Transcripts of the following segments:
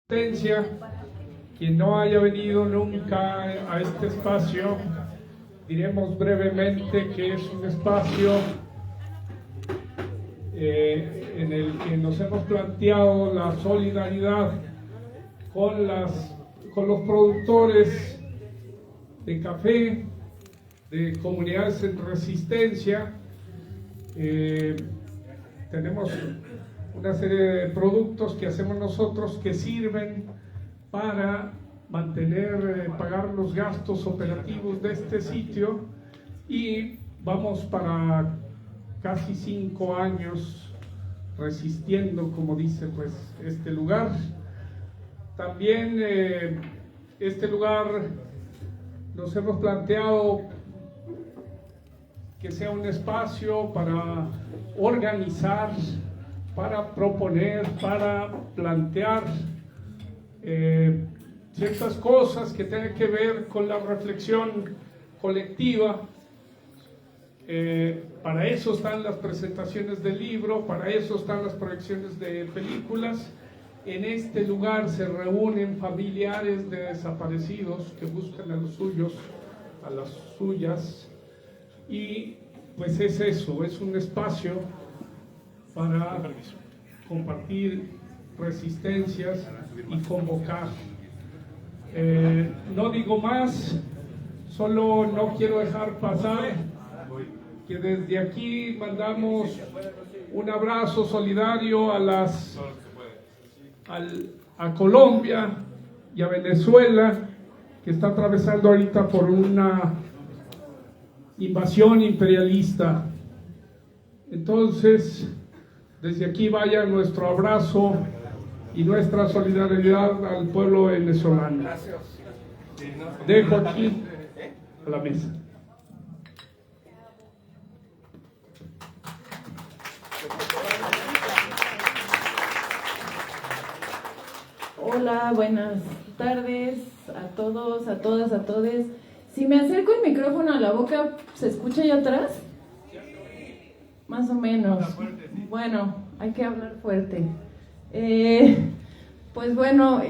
Quien no haya venido nunca a este espacio, diremos brevemente que es un espacio en el que nos hemos planteado la solidaridad con los productores de café, de comunidades en resistencia. Tenemos una serie de productos que hacemos nosotros que sirven para pagar los gastos operativos de este sitio, y vamos para casi 5 años resistiendo, como dice pues este lugar. También este lugar nos hemos planteado que sea un espacio para organizar, para proponer, para plantear ciertas cosas que tienen que ver con la reflexión colectiva. Para eso están las presentaciones del libro, para eso están las proyecciones de películas. En este lugar se reúnen familiares de desaparecidos que buscan a los suyos, a las suyas, y pues es eso, es un espacio para compartir resistencias y convocar. No digo más, solo no quiero dejar pasar que desde aquí mandamos un abrazo solidario a Colombia y a Venezuela, que está atravesando ahorita por una invasión imperialista. Entonces, desde aquí vaya nuestro abrazo y nuestra solidaridad al pueblo venezolano. Dejo aquí a la mesa. Hola, buenas tardes a todos, a todas, a todes. Si me acerco el micrófono a la boca, ¿se escucha allá atrás? Más o menos. Bueno, hay que hablar fuerte. Pues bueno,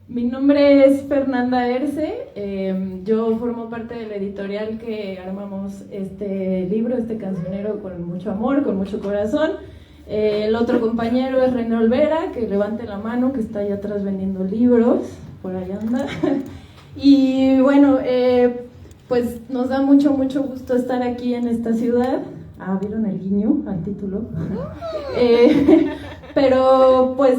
mi nombre es Fernanda Erce. Yo formo parte de la editorial que armamos este libro, este cancionero, con mucho amor, con mucho corazón. El otro compañero es René Olvera, que levante la mano, que está allá atrás vendiendo libros, por allá anda. Y bueno, pues nos da mucho gusto estar aquí en esta ciudad. ¿Vieron el guiño al título? Pero pues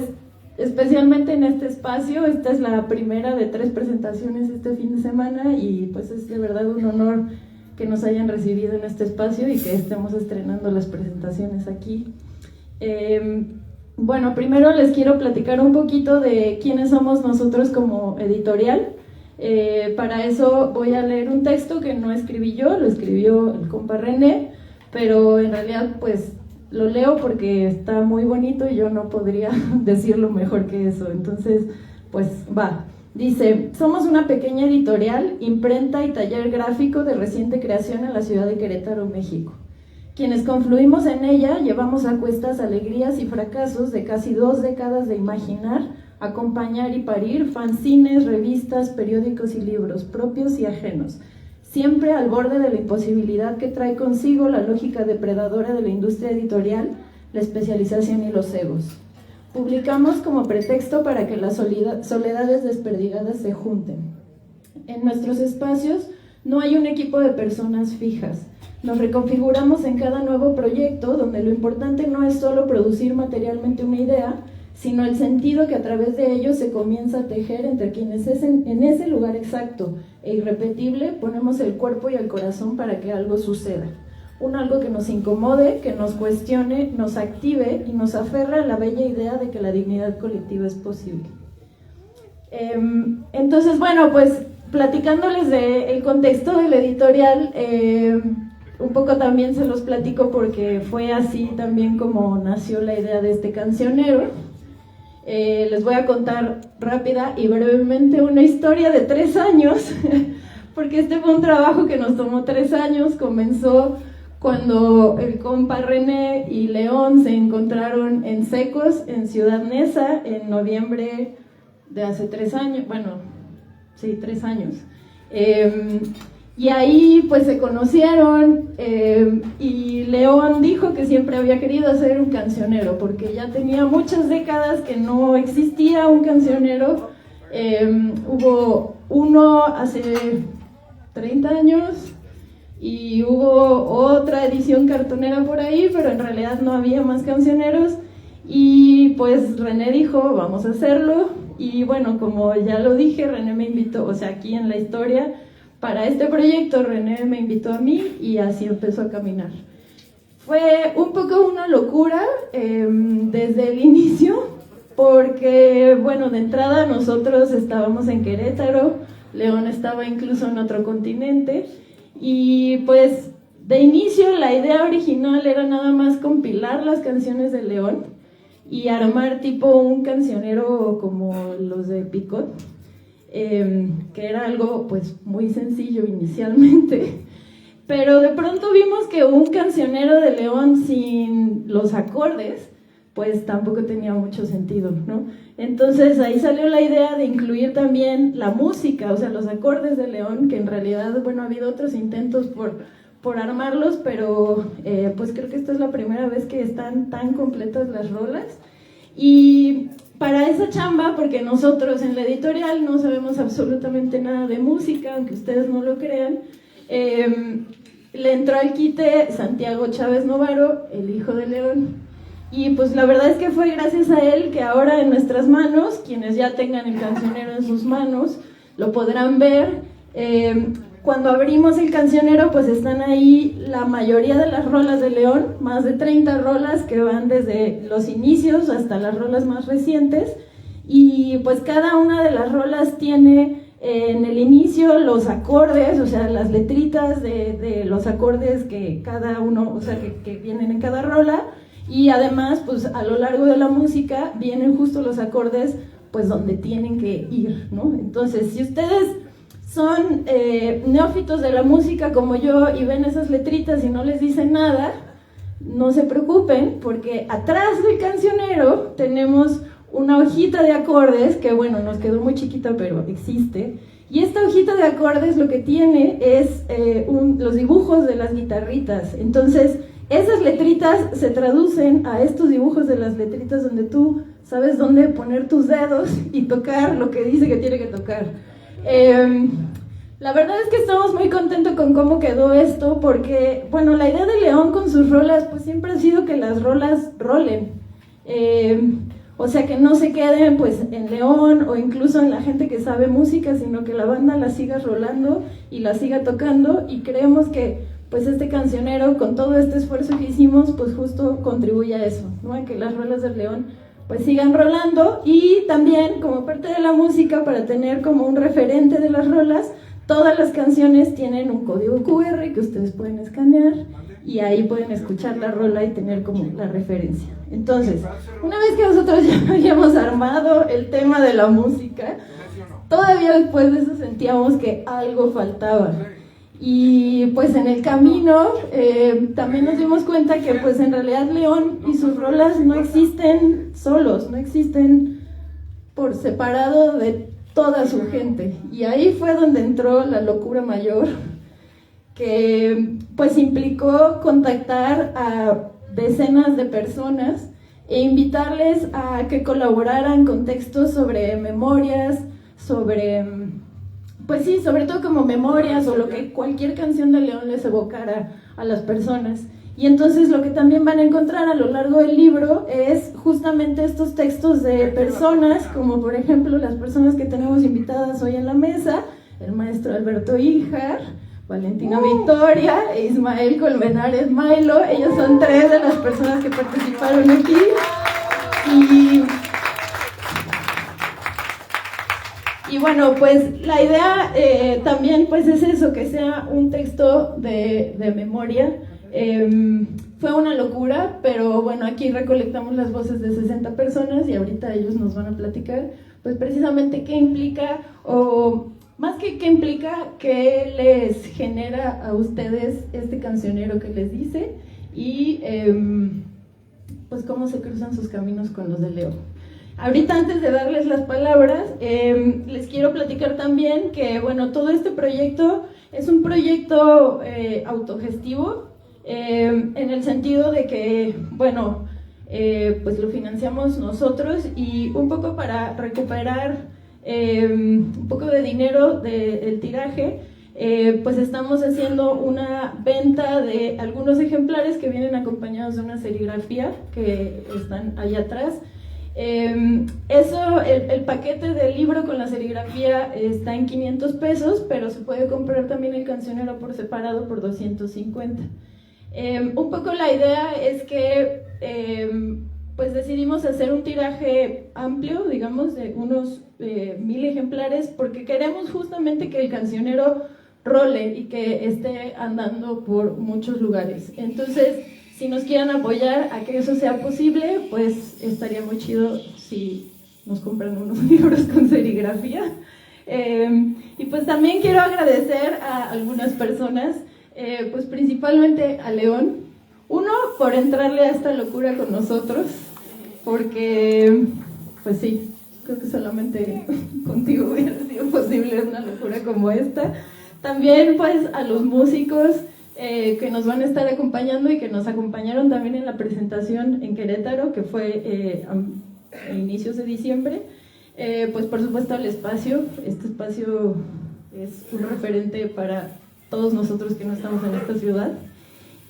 especialmente en este espacio, esta es la primera de 3 presentaciones este fin de semana, y pues es de verdad un honor que nos hayan recibido en este espacio y que estemos estrenando las presentaciones aquí. Bueno, primero les quiero platicar un poquito de quiénes somos nosotros como editorial. Para eso voy a leer un texto que no escribí yo, lo escribió el compa René, pero en realidad pues lo leo porque está muy bonito y yo no podría decirlo mejor que eso. Entonces, pues va. Dice: somos una pequeña editorial, imprenta y taller gráfico de reciente creación en la ciudad de Querétaro, México. Quienes confluimos en ella llevamos a cuestas alegrías y fracasos de casi 2 décadas de imaginar, acompañar y parir fanzines, revistas, periódicos y libros propios y ajenos, siempre al borde de la imposibilidad que trae consigo la lógica depredadora de la industria editorial, la especialización y los egos. Publicamos como pretexto para que las soledades desperdigadas se junten. En nuestros espacios no hay un equipo de personas fijas. Nos reconfiguramos en cada nuevo proyecto, donde lo importante no es solo producir materialmente una idea, sino el sentido que a través de ello se comienza a tejer entre quienes en ese lugar exacto e irrepetible ponemos el cuerpo y el corazón para que algo suceda. Un algo que nos incomode, que nos cuestione, nos active y nos aferra a la bella idea de que la dignidad colectiva es posible. Entonces, bueno, pues platicándoles del contexto de la editorial, un poco también se los platico porque fue así también como nació la idea de este cancionero. Les voy a contar rápida y brevemente una historia de 3 años, porque este fue un trabajo que nos tomó 3 años. Comenzó cuando el compa René y León se encontraron en Secos, en Ciudad Neza, en noviembre de hace 3 años, bueno, sí, 3 años. Y ahí pues se conocieron y León dijo que siempre había querido hacer un cancionero, porque ya tenía muchas décadas que no existía un cancionero. Hubo uno hace 30 años y hubo otra edición cartonera por ahí, pero en realidad no había más cancioneros. Y pues René dijo, vamos a hacerlo. Y bueno, como ya lo dije, René me invitó, o sea, aquí en la historia, para este proyecto René me invitó a mí y así empezó a caminar. Fue un poco una locura desde el inicio, porque bueno, de entrada nosotros estábamos en Querétaro, León estaba incluso en otro continente, y pues de inicio la idea original era nada más compilar las canciones de León y armar tipo un cancionero como los de Picot, que era algo pues muy sencillo inicialmente, pero de pronto vimos que un cancionero de León sin los acordes pues tampoco tenía mucho sentido, ¿no? Entonces ahí salió la idea de incluir también la música, o sea, los acordes de León, que en realidad, bueno, ha habido otros intentos por armarlos, pero pues creo que esta es la primera vez que están tan completas las rolas. Y para esa chamba, porque nosotros en la editorial no sabemos absolutamente nada de música, aunque ustedes no lo crean, le entró al quite Santiago Chávez Novaro, el hijo de León. Y pues la verdad es que fue gracias a él que ahora en nuestras manos, quienes ya tengan el cancionero en sus manos, lo podrán ver. Cuando abrimos el cancionero, pues están ahí la mayoría de las rolas de León, más de 30 rolas que van desde los inicios hasta las rolas más recientes. Y pues cada una de las rolas tiene en el inicio los acordes, o sea, las letritas de los acordes que cada uno, o sea, que vienen en cada rola. Y además, pues a lo largo de la música vienen justo los acordes, pues donde tienen que ir, ¿no? Entonces, si ustedes son neófitos de la música como yo y ven esas letritas y no les dicen nada, no se preocupen, porque atrás del cancionero tenemos una hojita de acordes, que bueno, nos quedó muy chiquita, pero existe. Y esta hojita de acordes lo que tiene es los dibujos de las guitarritas. Entonces, esas letritas se traducen a estos dibujos de las letritas donde tú sabes dónde poner tus dedos y tocar lo que dice que tiene que tocar. La verdad es que estamos muy contentos con cómo quedó esto, porque, bueno, la idea de León con sus rolas, pues siempre ha sido que las rolas rolen. O sea, que no se queden pues en León o incluso en la gente que sabe música, sino que la banda la siga rolando y la siga tocando, y creemos que pues este cancionero, con todo este esfuerzo que hicimos, pues justo contribuye a eso, ¿no? A que las rolas del León pues sigan rolando. Y también como parte de la música, para tener como un referente de las rolas, todas las canciones tienen un código QR que ustedes pueden escanear y ahí pueden escuchar la rola y tener como la referencia. Entonces, una vez que nosotros ya habíamos armado el tema de la música, todavía después de eso sentíamos que algo faltaba. Y pues en el camino también nos dimos cuenta que pues en realidad León y sus rolas no existen solos, no existen por separado de toda su gente. Y ahí fue donde entró la locura mayor, que pues implicó contactar a decenas de personas e invitarles a que colaboraran con textos sobre memorias, sobre... pues sí, sobre todo como memorias o lo que cualquier canción de León les evocara a las personas. Y entonces lo que también van a encontrar a lo largo del libro es justamente estos textos de personas, como por ejemplo las personas que tenemos invitadas hoy en la mesa, el maestro Alberto Híjar, Valentina Victoria e Ismael Colmenares Mailo. Ellos son 3 de las personas que participaron aquí. Y bueno, pues la idea también pues es eso, que sea un texto de memoria. Fue una locura, pero bueno, aquí recolectamos las voces de 60 personas y ahorita ellos nos van a platicar pues precisamente qué implica o más que qué implica, qué les genera a ustedes este cancionero que les dice y pues cómo se cruzan sus caminos con los de León. Ahorita, antes de darles las palabras, les quiero platicar también que, bueno, todo este proyecto es un proyecto autogestivo, en el sentido de que, bueno, pues lo financiamos nosotros y un poco para recuperar un poco de dinero del tiraje, pues estamos haciendo una venta de algunos ejemplares que vienen acompañados de una serigrafía que están allá atrás. El paquete del libro con la serigrafía está en 500 pesos, pero se puede comprar también el cancionero por separado por 250. Un poco la idea es que pues decidimos hacer un tiraje amplio, digamos, de unos 1000 ejemplares, porque queremos justamente que el cancionero role y que esté andando por muchos lugares. Entonces, si nos quieren apoyar a que eso sea posible, pues estaría muy chido si nos compran unos libros con serigrafía. Y pues también quiero agradecer a algunas personas, pues principalmente a León. Uno, por entrarle a esta locura con nosotros, porque, pues sí, creo que solamente contigo hubiera sido posible una locura como esta. También, pues, a los músicos que nos van a estar acompañando y que nos acompañaron también en la presentación en Querétaro, que fue a inicios de diciembre. Pues, por supuesto, al espacio. Este espacio es un referente para todos nosotros que no estamos en esta ciudad.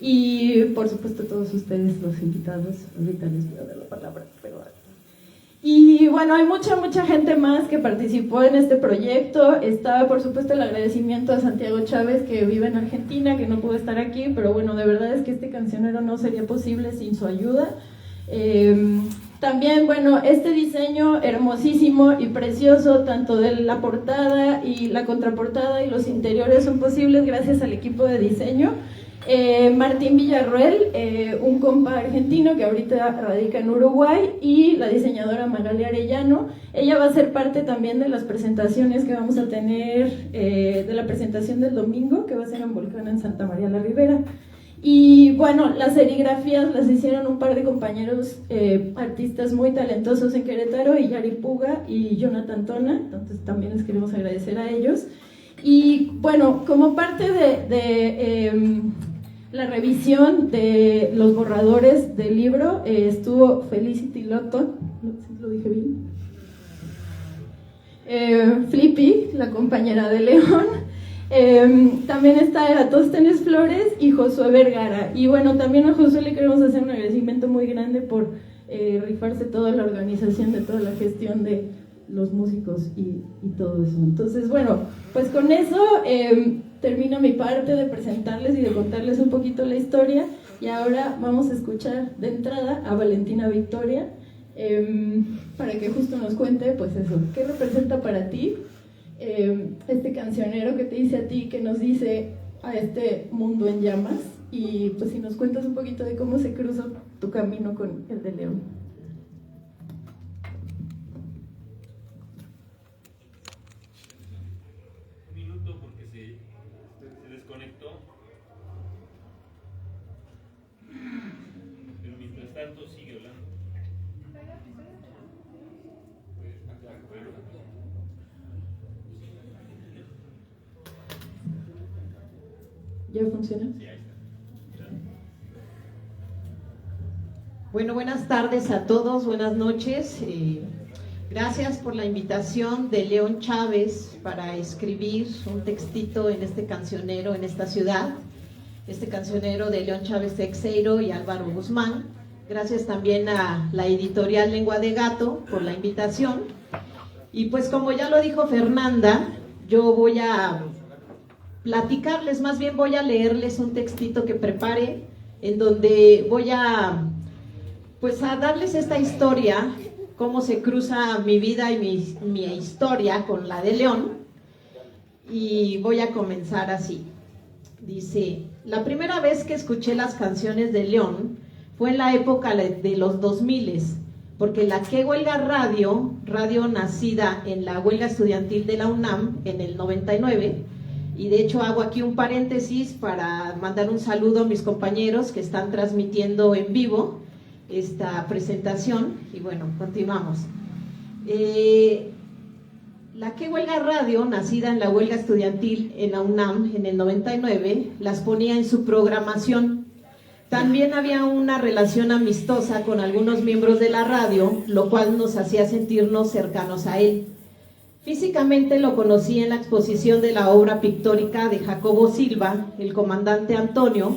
Y, por supuesto, todos ustedes, los invitados. Ahorita les voy a dar la palabra, pero... Y bueno, hay mucha gente más que participó en este proyecto. Está, por supuesto, el agradecimiento a Santiago Chávez, que vive en Argentina, que no pudo estar aquí, pero bueno, de verdad es que este cancionero no sería posible sin su ayuda. También, bueno, este diseño hermosísimo y precioso, tanto de la portada y la contraportada y los interiores, son posibles gracias al equipo de diseño. Martín Villarruel, un compa argentino que ahorita radica en Uruguay, y la diseñadora Magali Arellano. Ella va a ser parte también de las presentaciones que vamos a tener, de la presentación del domingo, que va a ser en Volcán, en Santa María la Ribera. Y bueno, las serigrafías las hicieron un par de compañeros artistas muy talentosos en Querétaro, Yari Puga y Jonathan Tona, entonces también les queremos agradecer a ellos. Y bueno, como parte de la revisión de los borradores del libro, estuvo Felicity Lotton, ¿sí lo dije bien? Flippy, la compañera de León. También está Eratóstenes Flores y Josué Vergara. Y bueno, también a Josué le queremos hacer un agradecimiento muy grande por rifarse toda la organización de toda la gestión de los músicos y todo eso. Entonces, bueno, pues con eso termino mi parte de presentarles y de contarles un poquito la historia, y ahora vamos a escuchar de entrada a Valentina Victoria, para que justo nos cuente, pues eso, qué representa para ti este cancionero que te dice a ti, que nos dice a este mundo en llamas, y pues si nos cuentas un poquito de cómo se cruzó tu camino con el de León. ¿Ya funciona? Bueno, buenas tardes a todos, buenas noches. Gracias por la invitación de León Chávez para escribir un textito en este cancionero en esta ciudad. Este cancionero de León Chávez Teixeiro y Álvaro Guzmán. Gracias también a la editorial Lengua de Gato por la invitación. Y pues como ya lo dijo Fernanda, yo voy a platicarles, más bien voy a leerles un textito que preparé, en donde voy a darles esta historia, cómo se cruza mi vida y mi historia con la de León, y voy a comenzar así. Dice: la primera vez que escuché las canciones de León fue en la época de los 2000. porque la Que Huelga Radio, radio nacida en la huelga estudiantil de la UNAM en el 99, y de hecho hago aquí un paréntesis para mandar un saludo a mis compañeros que están transmitiendo en vivo esta presentación, y bueno, continuamos. La Que Huelga Radio, nacida en la huelga estudiantil en la UNAM en el 99, las ponía en su programación. También había una relación amistosa con algunos miembros de la radio, lo cual nos hacía sentirnos cercanos a él. Físicamente lo conocí en la exposición de la obra pictórica de Jacobo Silva, El Comandante Antonio,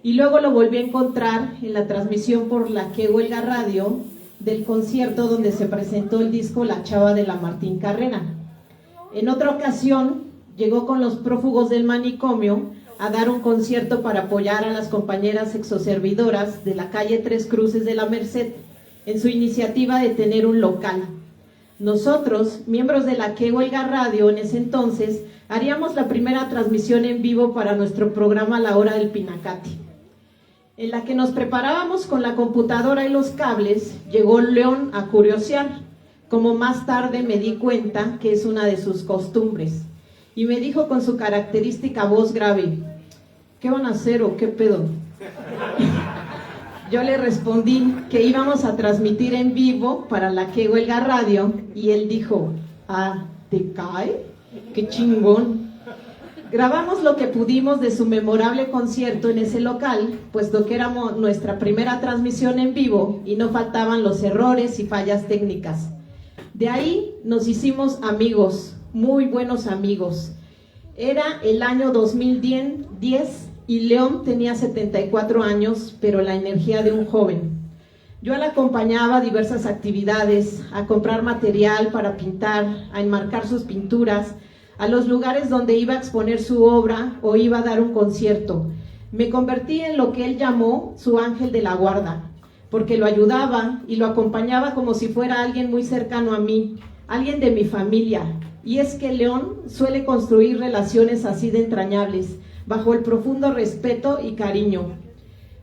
y luego lo volví a encontrar en la transmisión por la Que Huelga Radio del concierto donde se presentó el disco La Chava de la Martín Carrera. En otra ocasión llegó con los prófugos del manicomio a dar un concierto para apoyar a las compañeras exoservidoras de la calle Tres Cruces de la Merced en su iniciativa de tener un local. Nosotros, miembros de la Que Huelga Radio en ese entonces, haríamos la primera transmisión en vivo para nuestro programa La Hora del Pinacate, en la que nos preparábamos con la computadora y los cables. Llegó León a curiosear, como más tarde me di cuenta que es una de sus costumbres, y me dijo con su característica voz grave: ¿qué van a hacer o qué pedo? Yo le respondí que íbamos a transmitir en vivo para la Que Huelga Radio, y él dijo: ah, ¿te cae? ¡Qué chingón! Grabamos lo que pudimos de su memorable concierto en ese local, puesto que era nuestra primera transmisión en vivo y no faltaban los errores y fallas técnicas. De ahí nos hicimos amigos, muy buenos amigos. Era el año 2010 y León tenía 74 años, pero la energía de un joven. Yo la acompañaba a diversas actividades, a comprar material para pintar, a enmarcar sus pinturas, a los lugares donde iba a exponer su obra o iba a dar un concierto. Me convertí en lo que él llamó su ángel de la guarda, porque lo ayudaba y lo acompañaba como si fuera alguien muy cercano a mí, alguien de mi familia. Y es que León suele construir relaciones así de entrañables, bajo el profundo respeto y cariño.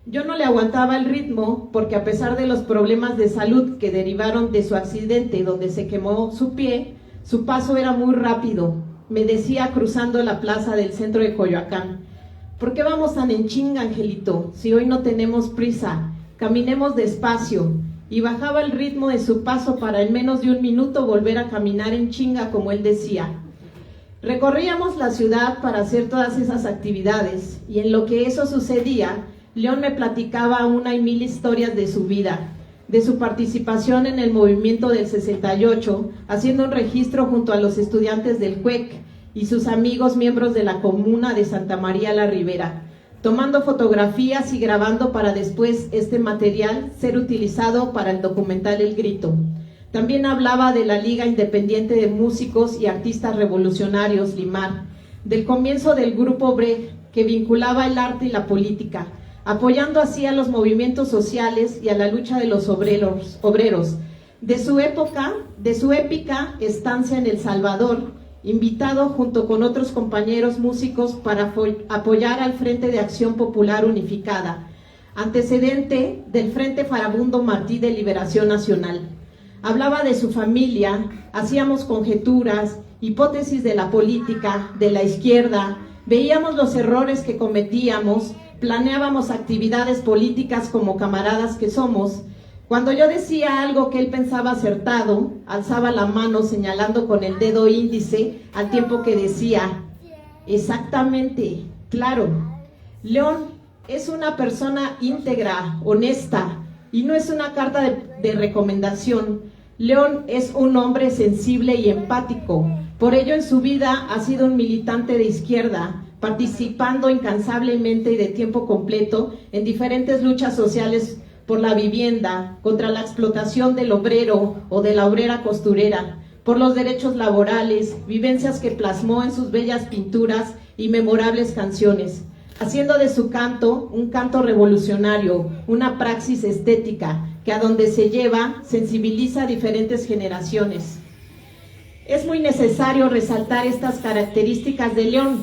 Yo no le aguantaba el ritmo, porque a pesar de los problemas de salud que derivaron de su accidente donde se quemó su pie, su paso era muy rápido. Me decía cruzando la plaza del centro de Coyoacán: ¿por qué vamos tan en chinga, Angelito, si hoy no tenemos prisa? Caminemos despacio. Y bajaba el ritmo de su paso para en menos de un minuto volver a caminar en chinga, como él decía. Recorríamos la ciudad para hacer todas esas actividades, y en lo que eso sucedía, León me platicaba una y mil historias de su vida, de su participación en el movimiento del 68, haciendo un registro junto a los estudiantes del CUEC y sus amigos miembros de la comuna de Santa María la Ribera, tomando fotografías y grabando para después este material ser utilizado para el documental El Grito. También hablaba de la Liga Independiente de Músicos y Artistas Revolucionarios, Limar, del comienzo del Grupo Brecht, que vinculaba el arte y la política, apoyando así a los movimientos sociales y a la lucha de los obreros, de su épica estancia en El Salvador, invitado junto con otros compañeros músicos para apoyar al Frente de Acción Popular Unificada, antecedente del Frente Farabundo Martí de Liberación Nacional. Hablaba de su familia, hacíamos conjeturas, hipótesis de la política, de la izquierda, veíamos los errores que cometíamos, planeábamos actividades políticas como camaradas que somos. Cuando yo decía algo que él pensaba acertado, alzaba la mano señalando con el dedo índice, al tiempo que decía: exactamente, claro. León es una persona íntegra, honesta, y no es una carta de recomendación. León es un hombre sensible y empático. Por ello, en su vida ha sido un militante de izquierda, participando incansablemente y de tiempo completo en diferentes luchas sociales por la vivienda, contra la explotación del obrero o de la obrera costurera, por los derechos laborales, vivencias que plasmó en sus bellas pinturas y memorables canciones, haciendo de su canto un canto revolucionario, una praxis estética que a donde se lleva sensibiliza a diferentes generaciones. Es muy necesario resaltar estas características de León,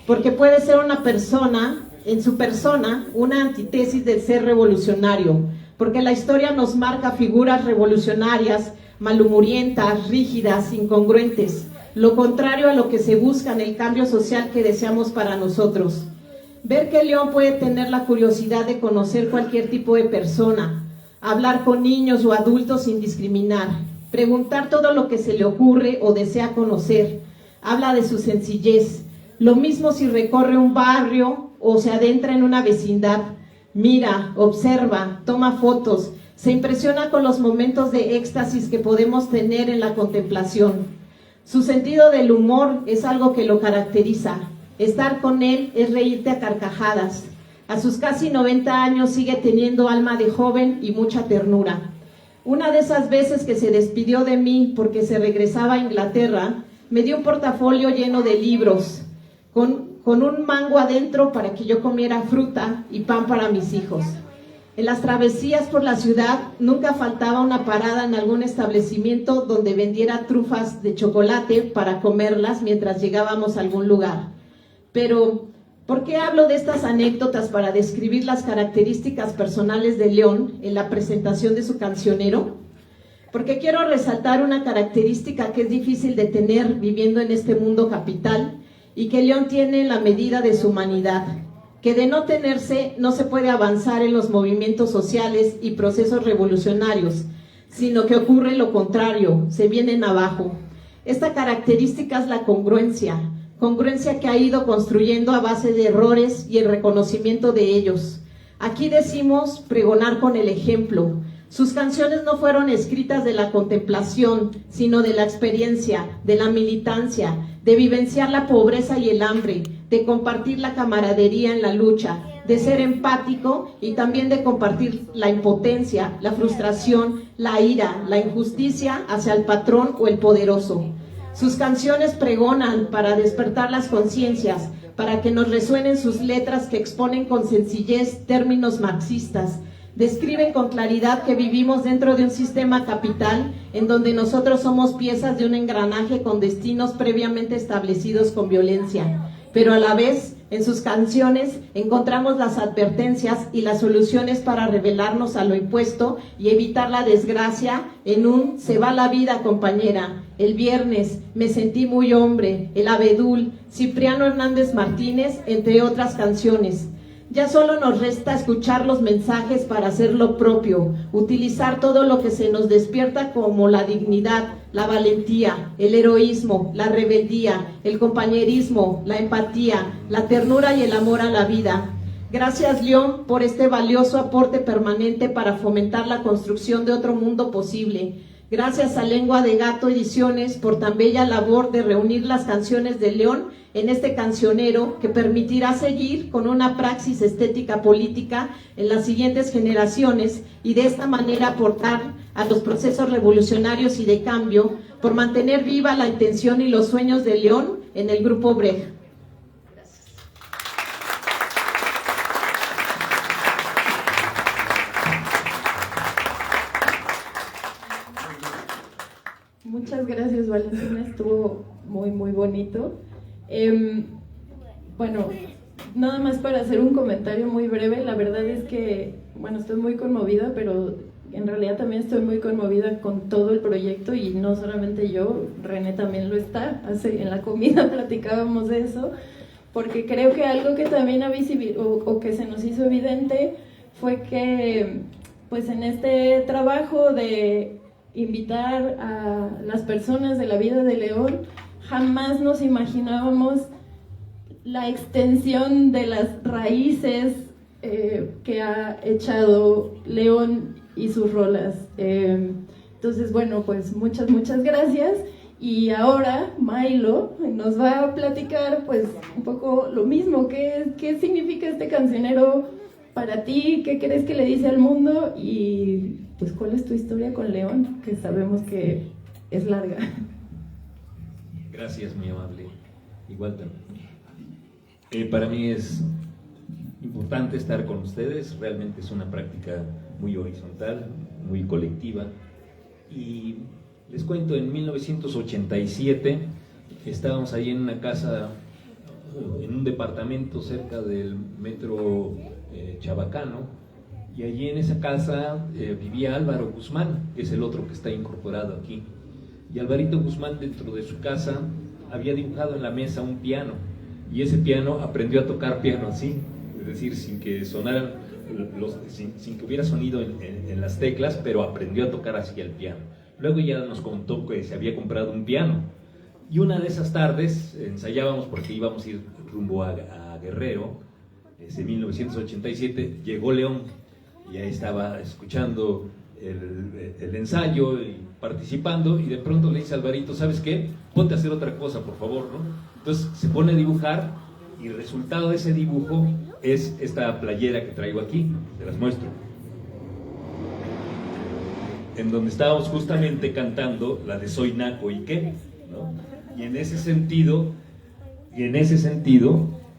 porque puede ser una persona, en su persona, una antítesis del ser revolucionario, porque la historia nos marca figuras revolucionarias, malhumorientas, rígidas, incongruentes, lo contrario a lo que se busca en el cambio social que deseamos para nosotros. Ver que León puede tener la curiosidad de conocer cualquier tipo de persona, hablar con niños o adultos sin discriminar, preguntar todo lo que se le ocurre o desea conocer, habla de su sencillez. Lo mismo si recorre un barrio o se adentra en una vecindad, mira, observa, toma fotos, se impresiona con los momentos de éxtasis que podemos tener en la contemplación. Su sentido del humor es algo que lo caracteriza. Estar con él es reírte a carcajadas. A sus casi 90 años sigue teniendo alma de joven y mucha ternura. Una de esas veces que se despidió de mí porque se regresaba a Inglaterra, me dio un portafolio lleno de libros, con un mango adentro para que yo comiera fruta y pan para mis hijos. En las travesías por la ciudad nunca faltaba una parada en algún establecimiento donde vendiera trufas de chocolate para comerlas mientras llegábamos a algún lugar. Pero, ¿por qué hablo de estas anécdotas para describir las características personales de León en la presentación de su cancionero? Porque quiero resaltar una característica que es difícil de tener viviendo en este mundo capital y que León tiene en la medida de su humanidad, que de no tenerse no se puede avanzar en los movimientos sociales y procesos revolucionarios, sino que ocurre lo contrario, se vienen abajo. Esta característica es la congruencia que ha ido construyendo a base de errores y el reconocimiento de ellos. Aquí decimos pregonar con el ejemplo. Sus canciones no fueron escritas de la contemplación, sino de la experiencia, de la militancia, de vivenciar la pobreza y el hambre, de compartir la camaradería en la lucha, de ser empático y también de compartir la impotencia, la frustración, la ira, la injusticia hacia el patrón o el poderoso. Sus canciones pregonan para despertar las conciencias, para que nos resuenen sus letras que exponen con sencillez términos marxistas. Describen con claridad que vivimos dentro de un sistema capital en donde nosotros somos piezas de un engranaje con destinos previamente establecidos con violencia. Pero a la vez, en sus canciones encontramos las advertencias y las soluciones para rebelarnos a lo impuesto y evitar la desgracia en un "se va la vida, compañera", El viernes, Me sentí muy hombre, El abedul, Cipriano Hernández Martínez, entre otras canciones. Ya solo nos resta escuchar los mensajes para hacer lo propio, utilizar todo lo que se nos despierta como la dignidad, la valentía, el heroísmo, la rebeldía, el compañerismo, la empatía, la ternura y el amor a la vida. Gracias, León, por este valioso aporte permanente para fomentar la construcción de otro mundo posible. Gracias a Lengua de Gato Ediciones por tan bella labor de reunir las canciones de León en este cancionero que permitirá seguir con una praxis estética política en las siguientes generaciones y de esta manera aportar a los procesos revolucionarios y de cambio por mantener viva la intención y los sueños de León en el Grupo Brecht. Muchas gracias, Valentina, estuvo muy muy bonito. Bueno, nada más para hacer un comentario muy breve, la verdad es que, bueno, estoy muy conmovida, pero en realidad también estoy muy conmovida con todo el proyecto y no solamente yo, René también lo está, en la comida platicábamos de eso, porque creo que algo que también o que se nos hizo evidente fue que pues en este trabajo de invitar a las personas de la vida de León, jamás nos imaginábamos la extensión de las raíces que ha echado León y sus rolas. Entonces, bueno, pues muchas gracias. Y ahora Mailo nos va a platicar pues un poco lo mismo, qué significa este cancionero para ti, qué crees que le dice al mundo y pues cuál es tu historia con León, que sabemos que es larga. Gracias, muy amable. Igual para mí es importante estar con ustedes, realmente es una práctica muy horizontal, muy colectiva. Y les cuento, en 1987 estábamos ahí en una casa, en un departamento cerca del metro Chabacano, Y allí en esa casa vivía Álvaro Guzmán, que es el otro que está incorporado aquí. Y Alvarito Guzmán, dentro de su casa, había dibujado en la mesa un piano, y ese piano aprendió a tocar piano así, es decir, sin que sonaran, sin que hubiera sonido en las teclas, pero aprendió a tocar así el piano. Luego ya nos contó que se había comprado un piano, y una de esas tardes ensayábamos porque íbamos a ir rumbo a Guerrero. En 1987 llegó León, y ahí estaba escuchando el ensayo y participando, y de pronto le dice a Alvarito, ¿sabes qué? Ponte a hacer otra cosa, por favor, ¿no? Entonces se pone a dibujar, y el resultado de ese dibujo es esta playera que traigo aquí, te las muestro, en donde estábamos justamente cantando la de Soy Naco y qué, ¿no? Y en ese sentido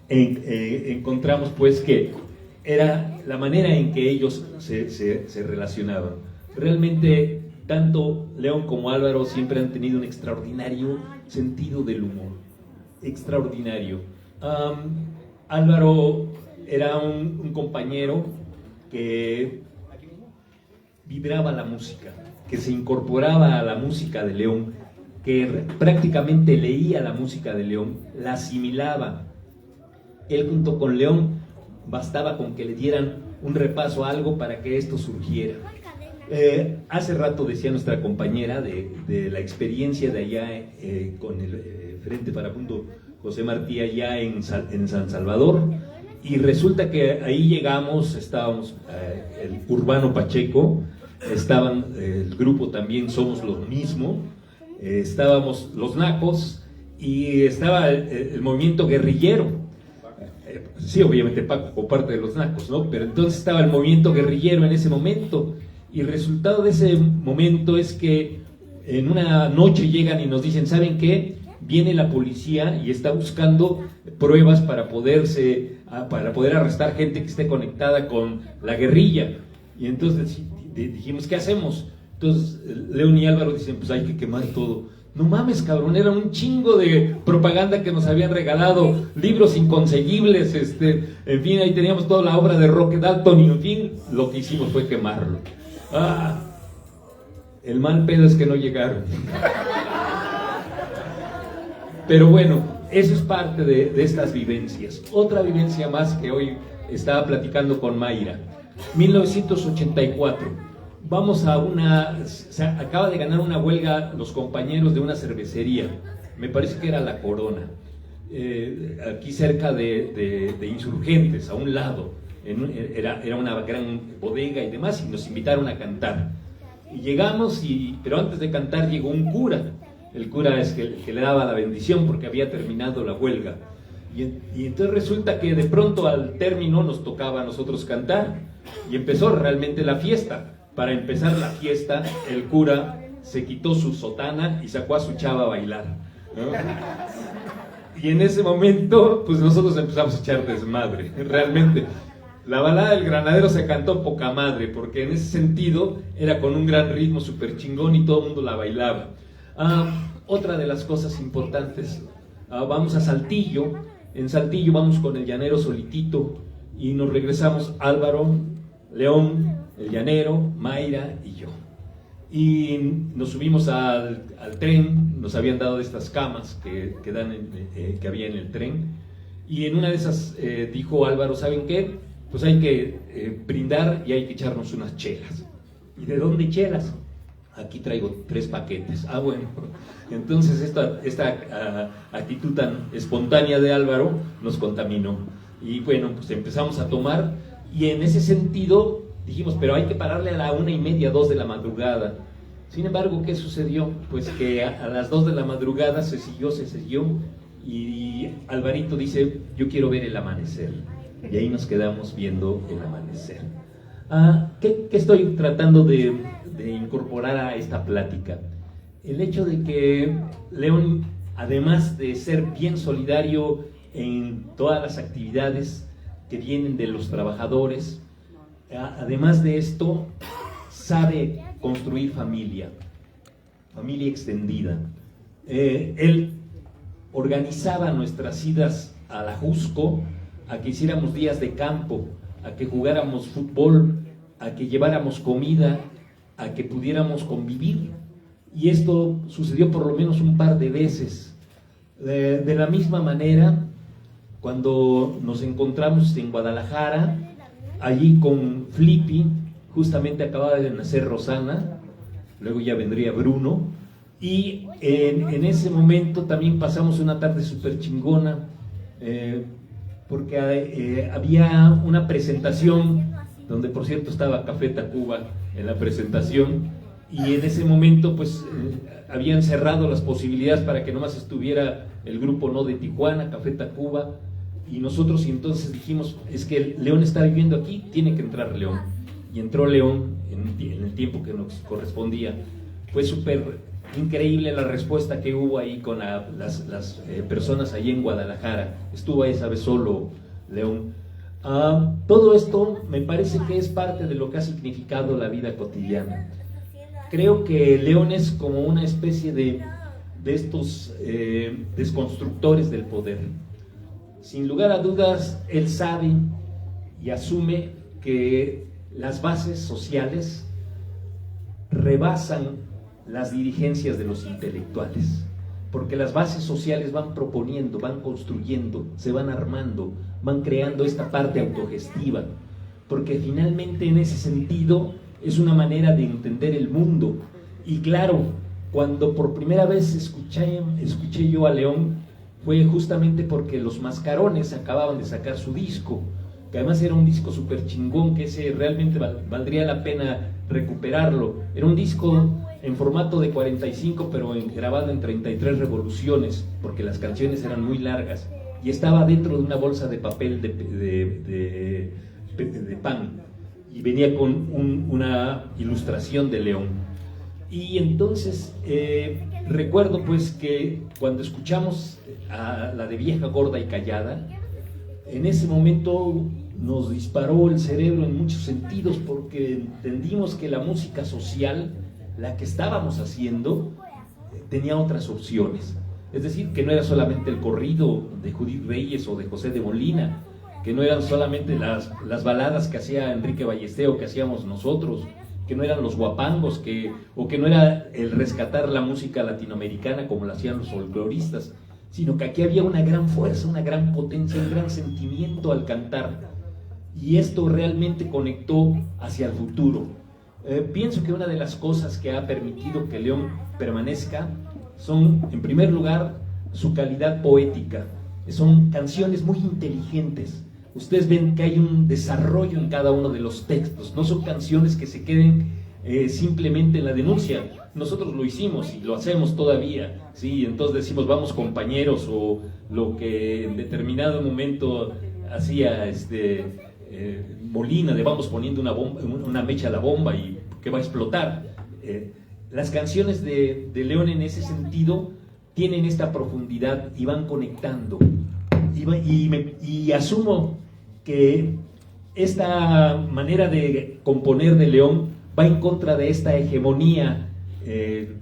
encontramos pues que era la manera en que ellos se relacionaban. Realmente, tanto León como Álvaro siempre han tenido un extraordinario sentido del humor, extraordinario. Álvaro era un compañero que vibraba la música, que se incorporaba a la música de León, que prácticamente leía la música de León, la asimilaba. Él junto con León bastaba con que le dieran un repaso a algo para que esto surgiera. Hace rato decía nuestra compañera de la experiencia de allá con el Frente Farabundo José Martí allá en San Salvador, y resulta que ahí llegamos, estábamos el Urbano Pacheco, estaban el grupo también Somos lo Mismo, estábamos los Nacos, y estaba el movimiento guerrillero. Sí, obviamente Paco por parte de los Nacos, ¿no? Pero entonces estaba el movimiento guerrillero en ese momento, y el resultado de ese momento es que en una noche llegan y nos dicen, ¿saben qué? Viene la policía y está buscando pruebas para poder arrestar gente que esté conectada con la guerrilla. Y entonces dijimos, ¿qué hacemos? Entonces León y Álvaro dicen, pues hay que quemar todo. No mames, cabrón, era un chingo de propaganda que nos habían regalado, libros inconseguibles, en fin, ahí teníamos toda la obra de Roque Dalton, y en fin, lo que hicimos fue quemarlo. El mal pedo es que no llegaron. Pero bueno, eso es parte de estas vivencias. Otra vivencia más que hoy estaba platicando con Mayra. 1984. Vamos se acaba de ganar una huelga los compañeros de una cervecería, me parece que era La Corona, aquí cerca de Insurgentes, a un lado, era una gran bodega y demás, y nos invitaron a cantar. Y llegamos, pero antes de cantar llegó un cura. El cura es el que le daba la bendición porque había terminado la huelga. Y entonces resulta que de pronto al término nos tocaba a nosotros cantar, y empezó realmente la fiesta. Para empezar la fiesta, el cura se quitó su sotana y sacó a su chava a bailar, ¿no? Y en ese momento, pues nosotros empezamos a echar desmadre, realmente. La balada del Granadero se cantó poca madre, porque en ese sentido era con un gran ritmo súper chingón y todo el mundo la bailaba. Otra de las cosas importantes, vamos a Saltillo. En Saltillo vamos con el Llanero solitito, y nos regresamos Álvaro, León, el Llanero, Mayra y yo. Y nos subimos al tren, nos habían dado de estas camas que había en el tren, y en una de esas dijo Álvaro, ¿saben qué? Pues hay que brindar y hay que echarnos unas chelas. ¿Y de dónde chelas? Aquí traigo 3 paquetes. Bueno, entonces esta actitud tan espontánea de Álvaro nos contaminó. Y bueno, pues empezamos a tomar, y en ese sentido dijimos, pero hay que pararle a la 1:30, 2 de la madrugada. Sin embargo, ¿qué sucedió? Pues que a las 2 de la madrugada se siguió, y Alvarito dice, yo quiero ver el amanecer. Y ahí nos quedamos viendo el amanecer. ¿Qué estoy tratando de incorporar a esta plática? El hecho de que León, además de ser bien solidario en todas las actividades que vienen de los trabajadores, además de esto, sabe construir familia extendida. Él organizaba nuestras idas a la Jusco, a que hiciéramos días de campo, a que jugáramos fútbol, a que lleváramos comida, a que pudiéramos convivir. Y esto sucedió por lo menos un par de veces. De la misma manera, cuando nos encontramos en Guadalajara, allí con Flippy, justamente acababa de nacer Rosana, luego ya vendría Bruno, y en ese momento también pasamos una tarde súper chingona, porque había una presentación, donde por cierto estaba Café Tacuba en la presentación, y en ese momento pues habían cerrado las posibilidades para que nomás estuviera el grupo No de Tijuana, Café Tacuba, y nosotros, y entonces dijimos, es que León está viviendo aquí, tiene que entrar León. Y entró León en el tiempo que nos correspondía. Fue súper increíble la respuesta que hubo ahí con las personas allí en Guadalajara. Estuvo esa vez solo León. Todo esto me parece que es parte de lo que ha significado la vida cotidiana. Creo que León es como una especie de estos desconstructores del poder. Sin lugar a dudas, él sabe y asume que las bases sociales rebasan las dirigencias de los intelectuales, porque las bases sociales van proponiendo, van construyendo, se van armando, van creando esta parte autogestiva, porque finalmente en ese sentido es una manera de entender el mundo. Y claro, cuando por primera vez escuché yo a León, fue justamente porque Los Mascarones acababan de sacar su disco, que además era un disco súper chingón, que ese realmente valdría la pena recuperarlo. Era un disco en formato de 45, pero grabado en 33 revoluciones, porque las canciones eran muy largas, y estaba dentro de una bolsa de papel de pan, y venía con una ilustración de León. Y entonces recuerdo pues que cuando escuchamos a la de Vieja, Gorda y Callada, en ese momento nos disparó el cerebro en muchos sentidos, porque entendimos que la música social, la que estábamos haciendo, tenía otras opciones. Es decir, que no era solamente el corrido de Judith Reyes o de José de Molina, que no eran solamente las baladas que hacía Enrique Ballestero, que hacíamos nosotros, que no eran los guapangos, o que no era el rescatar la música latinoamericana como lo hacían los folcloristas, sino que aquí había una gran fuerza, una gran potencia, un gran sentimiento al cantar, y esto realmente conectó hacia el futuro. Pienso que una de las cosas que ha permitido que León permanezca son, en primer lugar, su calidad poética. Son canciones muy inteligentes. Ustedes ven que hay un desarrollo en cada uno de los textos, no son canciones que se queden simplemente en la denuncia. Nosotros lo hicimos y lo hacemos todavía, ¿sí? Entonces decimos vamos compañeros, o lo que en determinado momento hacía Molina, de vamos poniendo una mecha a la bomba y que va a explotar. Las canciones de León en ese sentido tienen esta profundidad y van conectando. Y asumo que esta manera de componer de León va en contra de esta hegemonía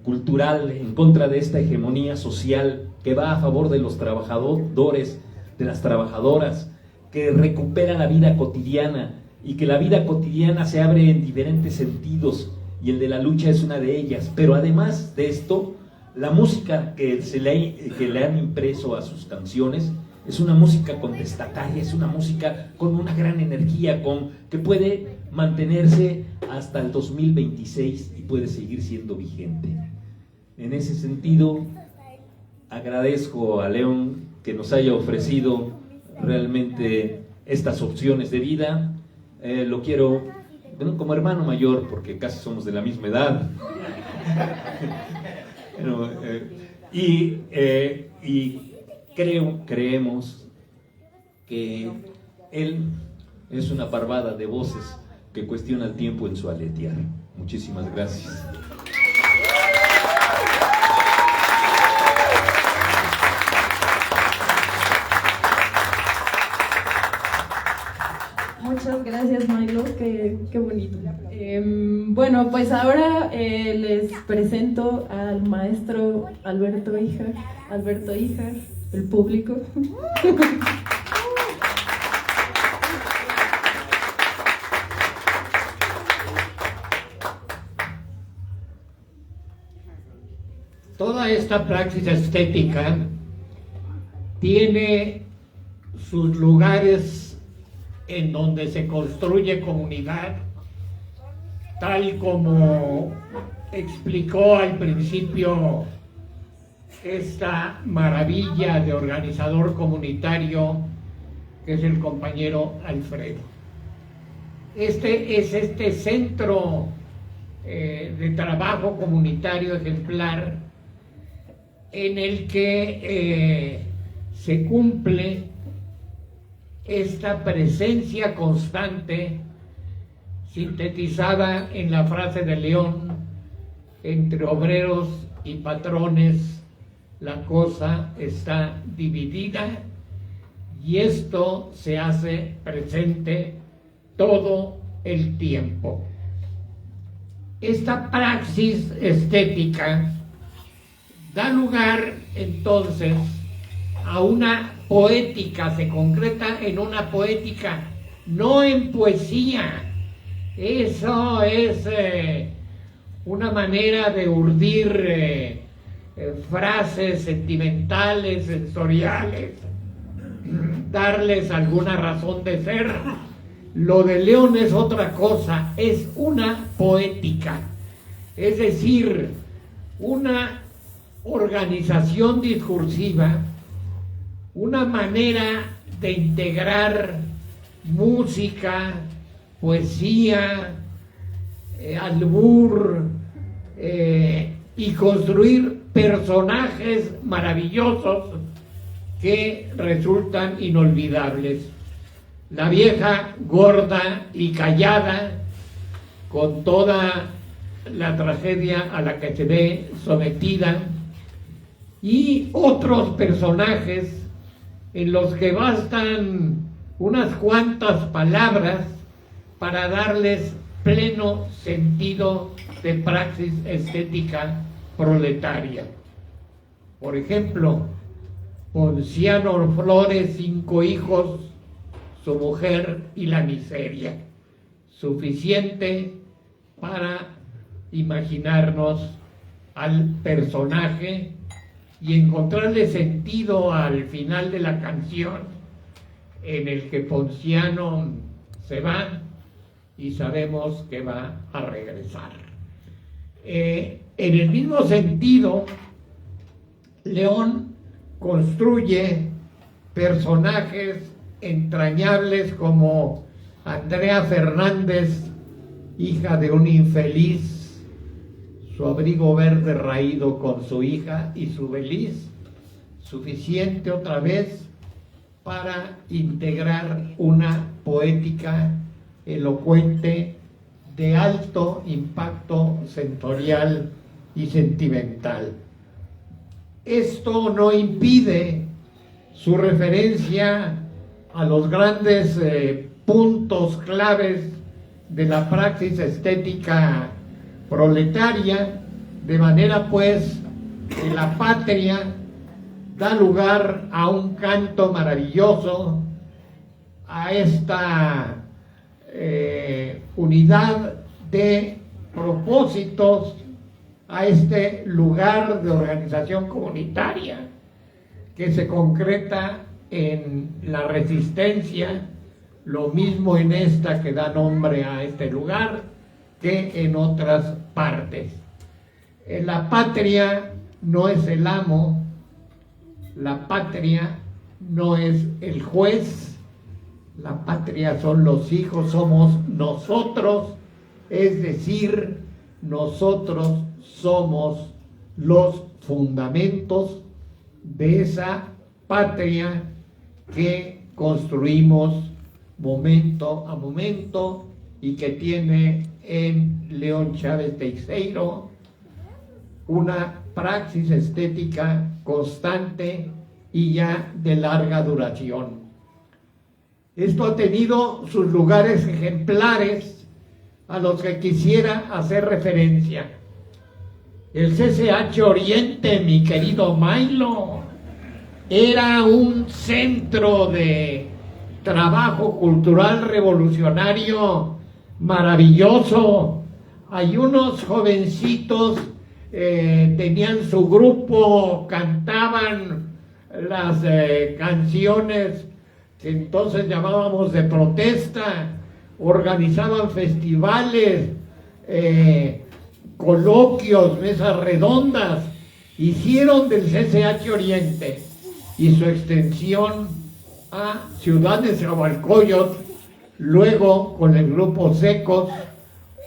cultural, en contra de esta hegemonía social, que va a favor de los trabajadores, de las trabajadoras, que recupera la vida cotidiana, y que la vida cotidiana se abre en diferentes sentidos, y el de la lucha es una de ellas. Pero además de esto, la música que le han impreso a sus canciones es una música contestataria, es una música con una gran energía, que puede mantenerse hasta el 2026 y puede seguir siendo vigente. En ese sentido, agradezco a León que nos haya ofrecido realmente estas opciones de vida. Lo quiero como hermano mayor, porque casi somos de la misma edad. Y creemos que él es una parvada de voces que cuestiona el tiempo en su aletear. Muchísimas gracias. Muchas gracias, Milo, qué bonito. Bueno, pues ahora les presento al maestro Alberto Híjar, el público. Toda esta praxis estética tiene sus lugares en donde se construye comunidad, tal como explicó al principio esta maravilla de organizador comunitario que es el compañero Alfredo. Este es este centro de trabajo comunitario ejemplar en el que se cumple esta presencia constante sintetizada en la frase de León: entre obreros y patrones la cosa está dividida, y esto se hace presente todo el tiempo. Esta praxis estética da lugar entonces a una poética, se concreta en una poética, no en poesía. Eso es una manera de urdir frases sentimentales, sensoriales, darles alguna razón de ser. Lo de León es otra cosa, es una poética, es decir, una organización discursiva, una manera de integrar música, poesía, albur, y construir personajes maravillosos que resultan inolvidables. La vieja gorda y callada, con toda la tragedia a la que se ve sometida, y otros personajes en los que bastan unas cuantas palabras para darles pleno sentido de praxis estética proletaria. Por ejemplo, Ponciano Flores, 5 hijos, su mujer y la miseria, suficiente para imaginarnos al personaje y encontrarle sentido al final de la canción, en el que Ponciano se va y sabemos que va a regresar. En el mismo sentido, León construye personajes entrañables como Andrea Fernández, hija de un infeliz, su abrigo verde raído con su hija y su beliz, suficiente otra vez para integrar una poética elocuente de alto impacto sensorial y sentimental. Esto no impide su referencia a los grandes puntos claves de la praxis estética proletaria, de manera pues que la patria da lugar a un canto maravilloso, a esta unidad de propósitos, a este lugar de organización comunitaria que se concreta en la resistencia, lo mismo en esta que da nombre a este lugar que en otras partes. La patria no es el amo, la patria no es el juez, la patria son los hijos, somos nosotros, es decir, nosotros somos los fundamentos de esa patria que construimos momento a momento y que tiene en León Chávez Teixeiro una praxis estética constante y ya de larga duración. Esto ha tenido sus lugares ejemplares a los que quisiera hacer referencia. El CCH Oriente, mi querido Milo, era un centro de trabajo cultural revolucionario maravilloso. Hay unos jovencitos tenían su grupo, cantaban las canciones que entonces llamábamos de protesta, organizaban festivales, coloquios, mesas redondas, hicieron del CCH Oriente y su extensión a Ciudad Nezahualcóyotl, luego con el grupo Secos,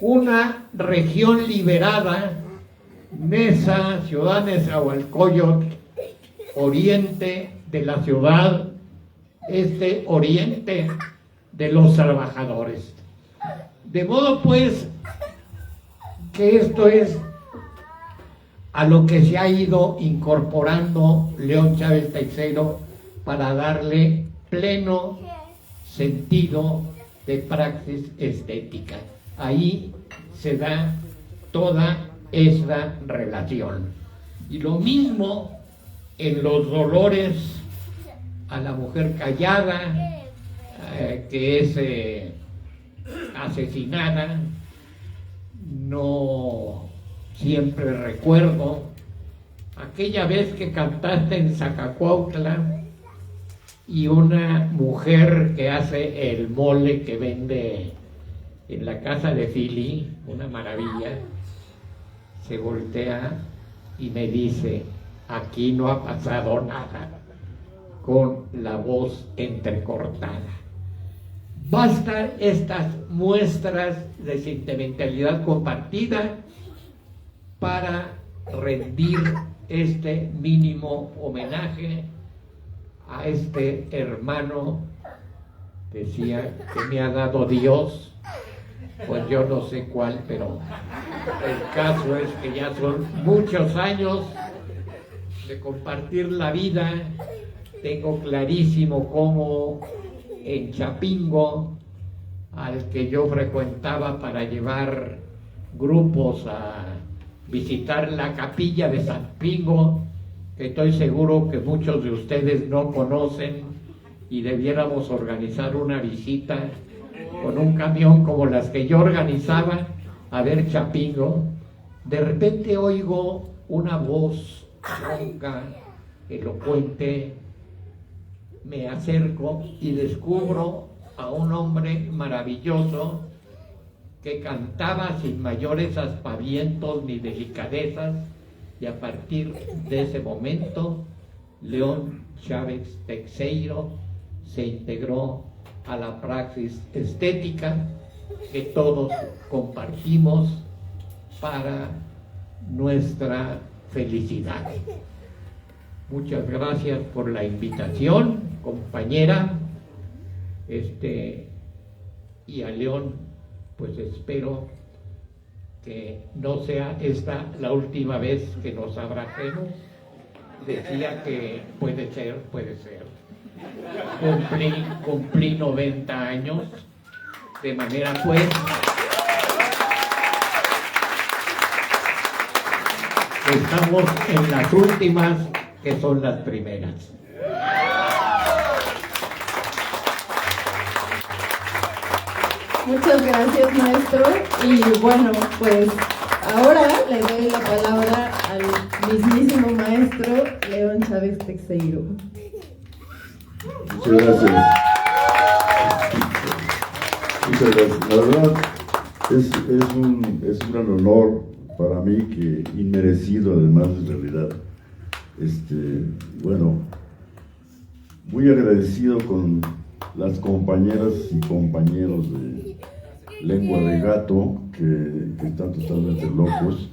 una región liberada, Neza, Ciudad Nezahualcóyotl, oriente de la ciudad, oriente de los trabajadores. De modo pues que esto es a lo que se ha ido incorporando León Chávez Teixeiro para darle pleno sentido de praxis estética. Ahí se da toda esta relación. Y lo mismo en los dolores a la mujer callada, que es asesinada. No siempre recuerdo aquella vez que cantaste en Zacacuautla y una mujer que hace el mole que vende en la casa de Philly, una maravilla, se voltea y me dice: aquí no ha pasado nada, con la voz entrecortada. Bastan estas muestras de sentimentalidad compartida para rendir este mínimo homenaje a este hermano, decía, que me ha dado Dios, pues yo no sé cuál, pero el caso es que ya son muchos años de compartir la vida. Tengo clarísimo cómo en Chapingo, al que yo frecuentaba para llevar grupos a visitar la capilla de Chapingo, que estoy seguro que muchos de ustedes no conocen, y debiéramos organizar una visita con un camión como las que yo organizaba a ver Chapingo. De repente oigo una voz ronca, elocuente. Me acerco y descubro a un hombre maravilloso que cantaba sin mayores aspavientos ni delicadezas, y a partir de ese momento León Chávez Teixeiro se integró a la praxis estética que todos compartimos para nuestra felicidad. Muchas gracias por la invitación, compañera. Y a León, pues espero que no sea esta la última vez que nos abracemos. Decía que puede ser. Cumplí 90 años, de manera pues estamos en las últimas, que son las primeras. Muchas gracias, maestro. Y bueno, pues ahora le doy la palabra al mismísimo maestro León Chávez Teixeiro. Muchas gracias. Muchas gracias. La verdad es un gran honor para mí, que inmerecido además en realidad. Bueno, muy agradecido con las compañeras y compañeros de Lengua de Gato, que están totalmente locos,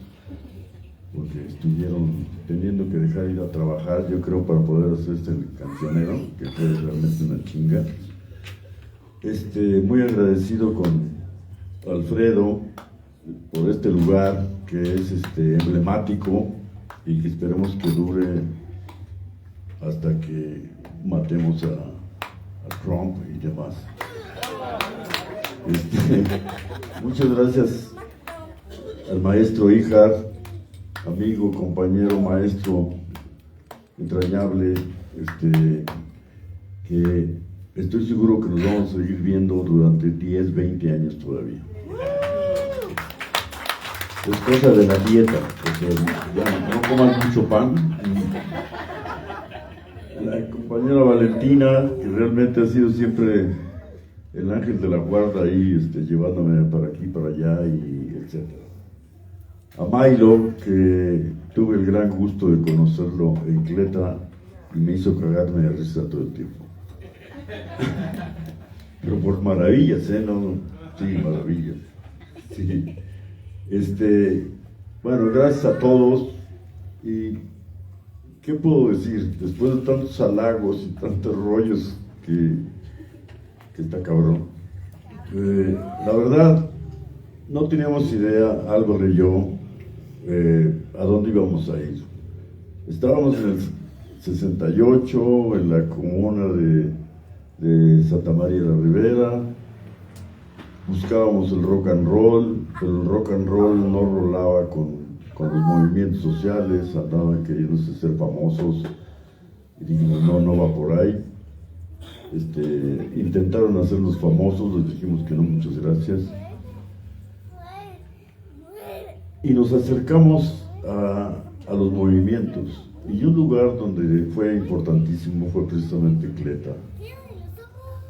porque estuvieron teniendo que dejar de ir a trabajar, yo creo, para poder hacer este cancionero, que fue realmente una chinga. Muy agradecido con Alfredo por este lugar que es emblemático, y que esperemos que dure hasta que matemos a Trump y demás. Muchas gracias al maestro Ijar, amigo, compañero, maestro entrañable, que estoy seguro que nos vamos a seguir viendo durante 10, 20 años todavía. es cosa de la dieta, o sea, ya no coman mucho pan. La compañera Valentina, que realmente ha sido siempre el ángel de la guarda ahí, llevándome para aquí, para allá, y etc. A Milo, que tuve el gran gusto de conocerlo en Cleta y me hizo cagarme de risa todo el tiempo. Pero por maravillas, ¿no? Sí, maravillas. Sí. Bueno, gracias a todos. ¿Y qué puedo decir? Después de tantos halagos y tantos rollos que está cabrón. La verdad, no teníamos idea, Álvaro y yo, a dónde íbamos a ir. Estábamos en el 68, en la comuna de Santa María de la Ribera. Buscábamos el rock and roll, pero el rock and roll no rolaba con los movimientos sociales, andaban queriéndose ser famosos, y dijimos, no va por ahí. Intentaron hacernos famosos, les dijimos que no, muchas gracias. Y nos acercamos a los movimientos, y un lugar donde fue importantísimo fue precisamente Cleta,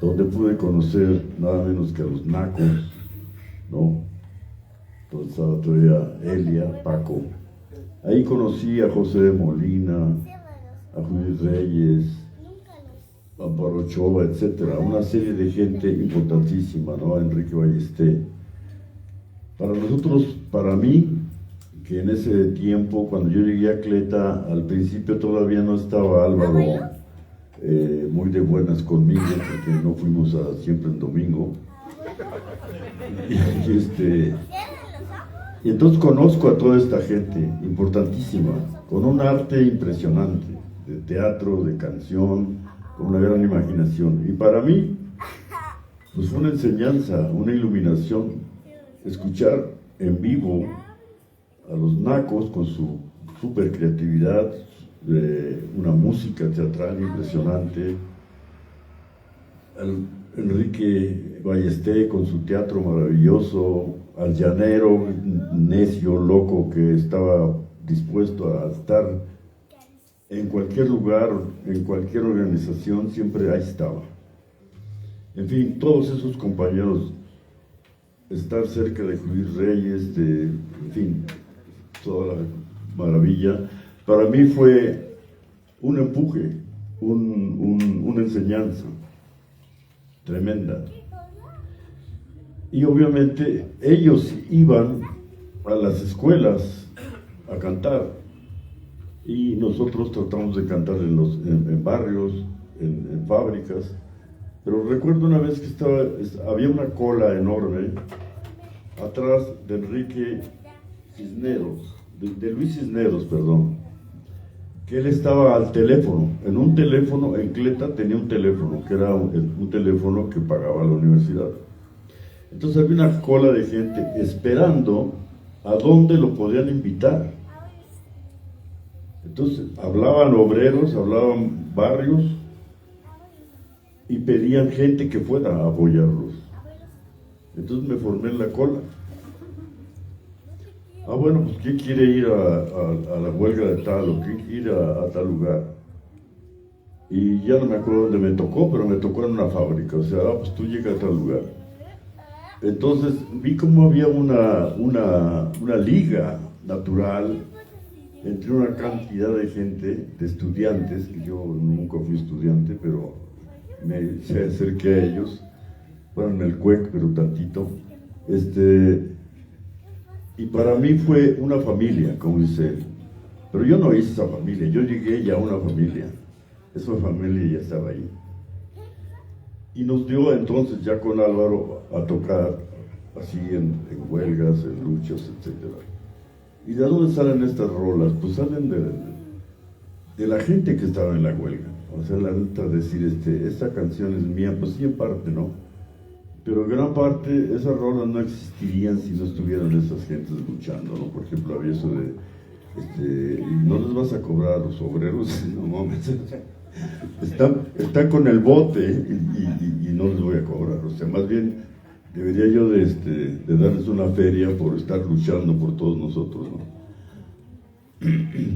donde pude conocer nada menos que a los nacos, ¿no? Donde estaba todavía Elia, Paco. Ahí conocí a José de Molina, a Judith Reyes, a Amparo Ochoa, etcétera, una serie de gente importantísima, ¿no? A Enrique Ballesté. Para nosotros, para mí, que en ese tiempo, cuando yo llegué a Cleta, al principio todavía no estaba Álvaro muy de buenas conmigo, porque no fuimos siempre en domingo. Y entonces conozco a toda esta gente importantísima, con un arte impresionante, de teatro, de canción, con una gran imaginación. Y para mí, pues fue una enseñanza, una iluminación, escuchar en vivo a los nacos con su super creatividad, una música teatral impresionante, al Enrique Ballesté con su teatro maravilloso, al llanero necio, loco, que estaba dispuesto a estar en cualquier lugar, en cualquier organización, siempre ahí estaba. En fin, todos esos compañeros, estar cerca de Judith Reyes, en fin, toda la maravilla, para mí fue un empuje, una enseñanza tremenda. Y obviamente ellos iban a las escuelas a cantar y nosotros tratamos de cantar en barrios, en fábricas. Pero recuerdo una vez que había una cola enorme atrás de Enrique Cisneros, de Luis Cisneros, perdón, que él estaba al teléfono, en Cleta tenía un teléfono, que era un teléfono que pagaba la universidad. Entonces había una cola de gente esperando a dónde lo podían invitar. Entonces hablaban obreros, hablaban barrios y pedían gente que fuera a apoyarlos. Entonces me formé en la cola. Bueno, pues ¿quién quiere ir a la huelga de tal o quién quiere ir a tal lugar? Y ya no me acuerdo dónde me tocó, pero me tocó en una fábrica. O sea, pues tú llegas a tal lugar. Entonces vi cómo había una liga natural entre una cantidad de gente, de estudiantes, que yo nunca fui estudiante, pero me acerqué a ellos, bueno, en el CUEC, pero tantito, y para mí fue una familia, como dice él, pero yo no hice esa familia, yo llegué ya a una familia, esa familia ya estaba ahí. Y nos dio entonces ya con Álvaro a tocar así en huelgas, en luchas, etc. ¿Y de dónde salen estas rolas? Pues salen de la gente que estaba en la huelga. O sea, la neta decir, esta canción es mía, pues sí en parte, ¿no? Pero en gran parte esas rolas no existirían si no estuvieran esas gentes luchando, ¿no? Por ejemplo, había eso de, no les vas a cobrar a los obreros, no mames. Están con el bote y no les voy a cobrar, o sea, más bien debería yo de darles una feria por estar luchando por todos nosotros, ¿no?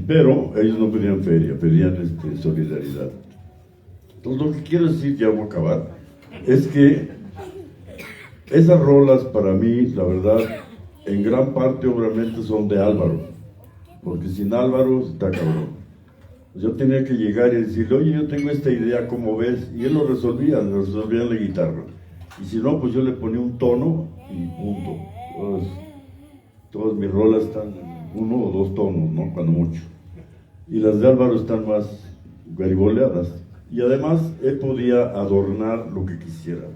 Pero ellos no pedían feria, pedían solidaridad. Entonces lo que quiero decir, ya voy a acabar, es que esas rolas para mí, la verdad, en gran parte obviamente son de Álvaro, porque sin Álvaro está cabrón. Yo tenía que llegar y decirle, oye, yo tengo esta idea, ¿cómo ves? Y él lo resolvía en la guitarra. Y si no, pues yo le ponía un tono y punto. Todas mis rolas están en 1 o 2 tonos, ¿no? Cuando mucho. Y las de Álvaro están más garigoleadas. Y además, él podía adornar lo que quisiera.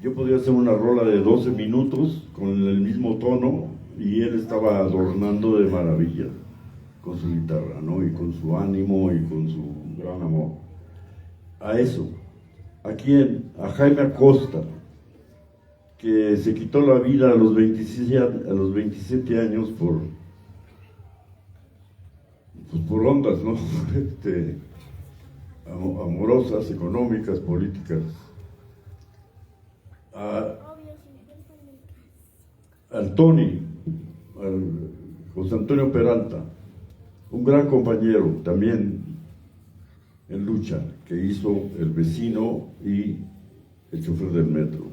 Yo podía hacer una rola de 12 minutos con el mismo tono y él estaba adornando de maravilla con su guitarra, ¿no? Y con su ánimo y con su gran amor. A eso. ¿A quién? A Jaime Acosta, que se quitó la vida a los 27 años por ondas, ¿no? Amorosas, económicas, políticas. Al Tony, al José Antonio Peralta, un gran compañero también en lucha, que hizo El Vecino y El Chofer del Metro.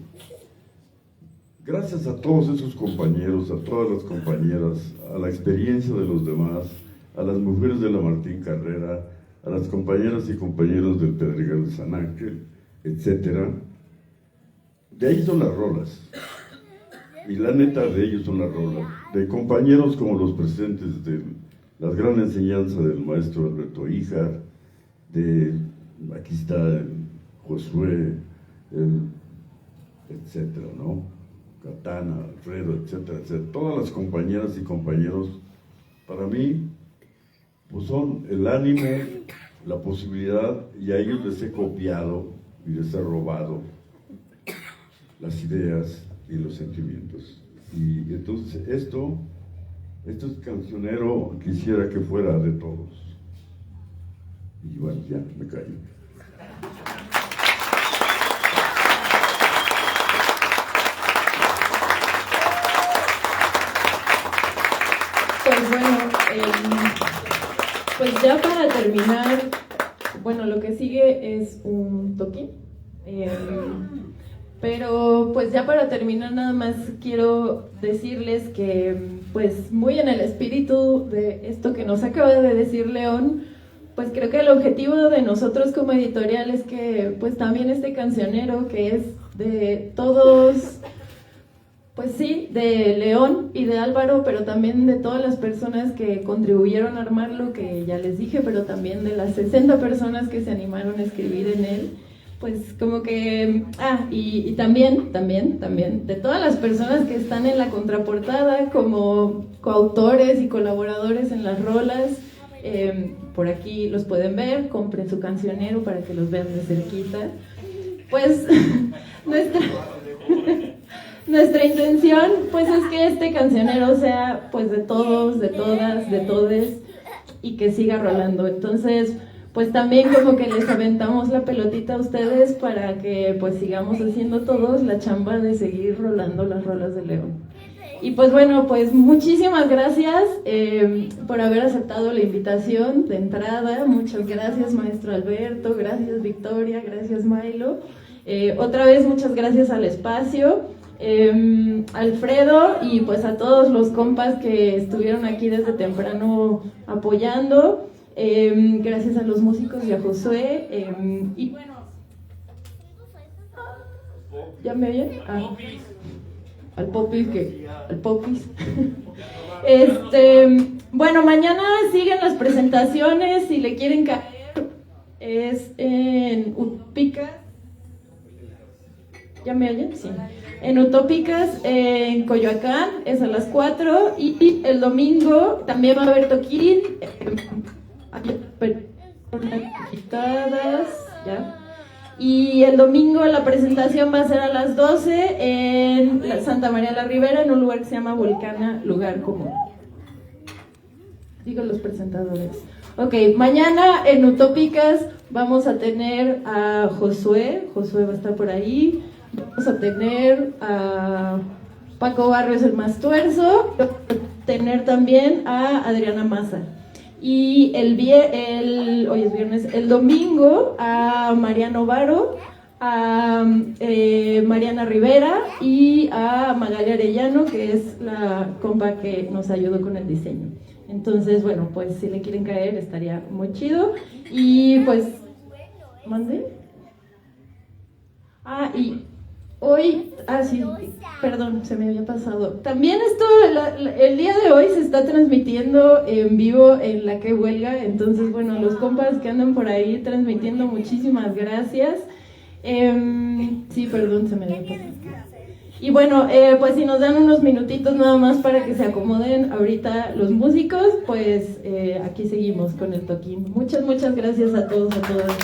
Gracias a todos esos compañeros, a todas las compañeras, a la experiencia de los demás, a las mujeres de la Martín Carrera, a las compañeras y compañeros del Pedregal de San Ángel, etc. De ahí son las rolas. Y la neta, de ellos son las rolas. De compañeros como los presentes de las grandes enseñanzas del maestro Alberto Híjar, aquí está Josué, etcétera, ¿no? Katana, Alfredo, etcétera, etcétera. Todas las compañeras y compañeros, para mí, pues son el ánimo, la posibilidad, y a ellos les he copiado y les he robado las ideas y los sentimientos. Y entonces esto es cancionero, quisiera que fuera de todos. Y bueno, ya, me callo. Pues bueno, pues ya para terminar, bueno, lo que sigue es un toquín. Pero pues ya para terminar nada más quiero decirles que pues muy en el espíritu de esto que nos acaba de decir León, pues creo que el objetivo de nosotros como editorial es que pues también este cancionero que es de todos, pues sí, de León y de Álvaro, pero también de todas las personas que contribuyeron a armarlo, que ya les dije, pero también de las 60 personas que se animaron a escribir en él. Pues como que, y también de todas las personas que están en la contraportada como coautores y colaboradores en las rolas, por aquí los pueden ver, compren su cancionero para que los vean de cerquita. Pues nuestra intención pues es que este cancionero sea pues de todos, de todas, de todes y que siga rolando. Entonces pues también como que les aventamos la pelotita a ustedes para que pues sigamos haciendo todos la chamba de seguir rolando las rolas de León. Y pues bueno, pues muchísimas gracias por haber aceptado la invitación de entrada. Muchas gracias, maestro Alberto, gracias Victoria, gracias Milo. Otra vez muchas gracias al espacio, Alfredo y pues a todos los compas que estuvieron aquí desde temprano apoyando. Gracias a los músicos y a Josué. Y bueno, ¿ya me oyen? Al Popis. Bueno, mañana siguen las presentaciones. Si le quieren caer, es en Utópicas. ¿Ya me oyen? Sí. En Utópicas, en Coyoacán, es a las 4. Y el domingo también va a haber toquín. ¿Ya? Y el domingo la presentación va a ser a las 12 en Santa María la Ribera, en un lugar que se llama Vulcana, lugar común. Digo los presentadores. Ok, mañana en Utópicas vamos a tener a Josué va a estar por ahí, vamos a tener a Paco Barrios, el más tuerzo, tener también a Adriana Maza. Y hoy es viernes, el domingo a Mariano Varo, a Mariana Rivera y a Magali Arellano, que es la compa que nos ayudó con el diseño. Entonces, bueno, pues si le quieren caer estaría muy chido. Y pues, ¿mande? Y hoy, sí, perdón, se me había pasado. También esto, el día de hoy se está transmitiendo en vivo en La Que Huelga. Entonces, bueno, los compas que andan por ahí transmitiendo, muchísimas gracias. Sí, perdón, se me había pasado. Y bueno, pues si nos dan unos minutitos nada más para que se acomoden ahorita los músicos, pues aquí seguimos con el toquín. Muchas gracias a todos, a todas.